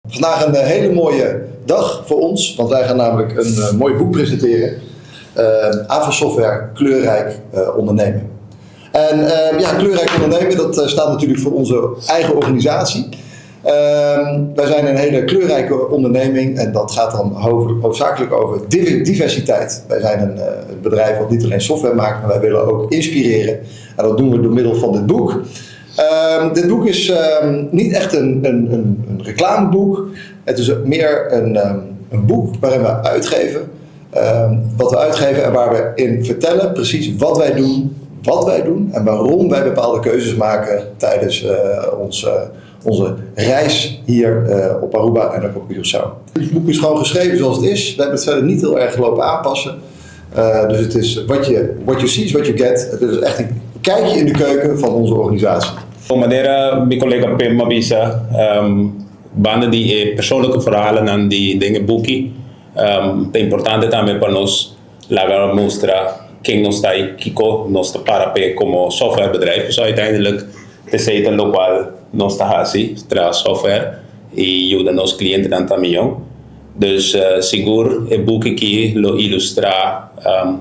Vandaag een hele mooie dag voor ons, want wij gaan namelijk een mooi boek presenteren. AFAS Software, kleurrijk ondernemen. En kleurrijk ondernemen, dat staat natuurlijk voor onze eigen organisatie. Wij zijn een hele kleurrijke onderneming en dat gaat dan hoofdzakelijk over diversiteit. Wij zijn een bedrijf wat niet alleen software maakt, maar wij willen ook inspireren. En dat doen we door middel van dit boek. Dit boek is niet echt een reclameboek. Het is meer een boek waarin we uitgeven. Wat we uitgeven en waar we in vertellen precies wat wij doen en waarom wij bepaalde keuzes maken tijdens onze reis hier op Aruba en ook op Curaçao. Het boek is gewoon geschreven zoals het is. We hebben het verder niet heel erg lopen aanpassen. Dus het is what you see is what you get. Het is echt een kijkje in de keuken van onze organisatie. De manera mi collega Pim mabisa banden die persoonlijke verhalen aan die dingen buki. Het importante también para nos la mustra quién nos está kico nos para como softwarebedrijf. Dus uiteindelijk te zetten lo cual nos está así tra software y ayuda a nos clientes dan también. Dus seguro el book aquí lo ilustra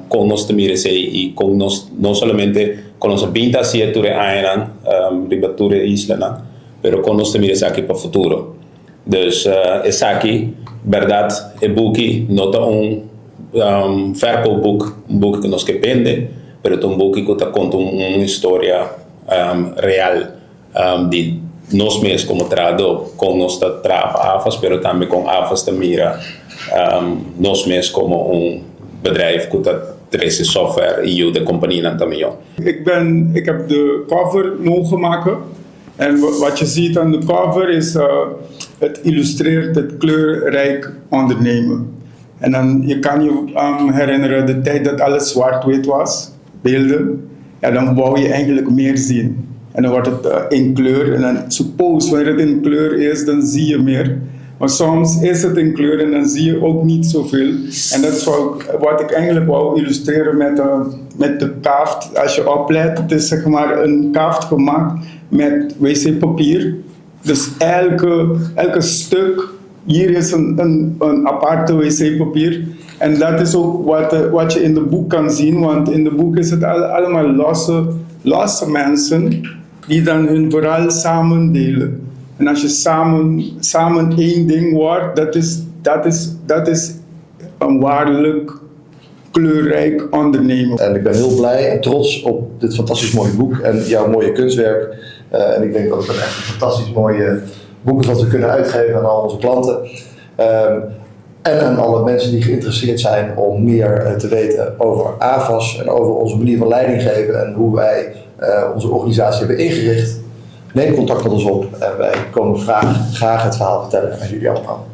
con nos temirese y con nos no solamente con nos pinta si ture ainan riba ture isla, pero con nos temirese aquí para futuro. Dus esaki, verdad, el book nota un verkoopboek, un boek que nos que pende, pero es un book que te cuenta una historia real die nos mes como trado con nos traba AFAS, pero también con AFAS te mira nos mes como un bedrijf dat 13 software en de compagnie también. Ik heb de cover mogen maken en wat je ziet aan de cover is het illustreert het kleurrijk ondernemen. En dan je kan je herinneren de tijd dat alles zwart-wit was, beelden, en dan wou je eigenlijk meer zien. En dan wordt het in kleur en dan suppose wanneer het in kleur is, dan zie je meer. Maar soms is het in kleur en dan zie je ook niet zoveel. En dat is wat ik eigenlijk wou illustreren met de kaft. Als je oplet, het is zeg maar een kaft gemaakt met wc-papier. Dus elke stuk, hier is een aparte wc-papier. En dat is ook wat je in het boek kan zien, want in het boek is het allemaal losse mensen die dan hun verhaal samen delen. En als je samen één ding wordt, dat is een waarlijk kleurrijk ondernemen. En ik ben heel blij en trots op dit fantastisch mooie boek en jouw mooie kunstwerk. En ik denk dat het echt een fantastisch mooie boek is wat we kunnen uitgeven aan al onze klanten. En aan alle mensen die geïnteresseerd zijn om meer te weten over AFAS en over onze manier van leiding geven en hoe wij onze organisatie hebben ingericht. Neem contact met ons op en wij komen graag het verhaal vertellen aan jullie allemaal.